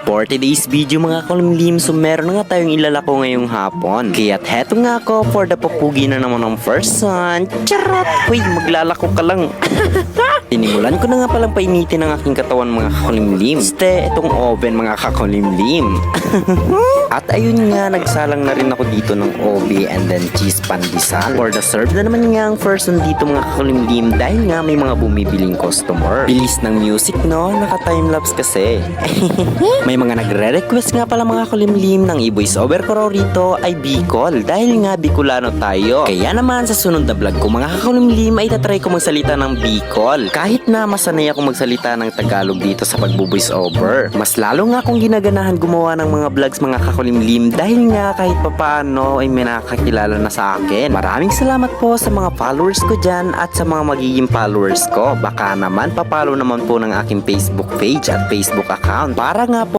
40 days video mga kalimlim, so meron na nga tayong ilalako ngayong hapon. Kaya't heto nga ako for the papugi na naman ng first son. Charot! Uy, maglalako ka lang. Tinimulan ko na nga palang painitin ang aking katawan mga kalimlim. Ste, itong oven mga kalimlim. At ayun nga, nagsalang na rin ako dito ng obi and then cheese pandesal. For the serve na naman nga ang first one dito mga kalimlim dahil nga may mga bumibiling customer. Bilis ng music no, naka-timelapse kasi. May mga nagre-request nga pala mga kalimlim ng i-voice over ko raw rito ay Bicol dahil nga Bicolano tayo. Kaya naman sa sunod na vlog ko mga kalimlim ay tatry ko magsalita ng Bicol. Kahit na masanay ako magsalita ng Tagalog dito sa pag-voice over. Mas lalo nga akong ginaganahan gumawa ng mga vlogs mga kakulimlim dahil nga kahit papaano ay may nakakilala na sa akin. Maraming salamat po sa mga followers ko dyan at sa mga magiging followers ko. Baka naman papalo naman po ng aking Facebook page at Facebook account para nga po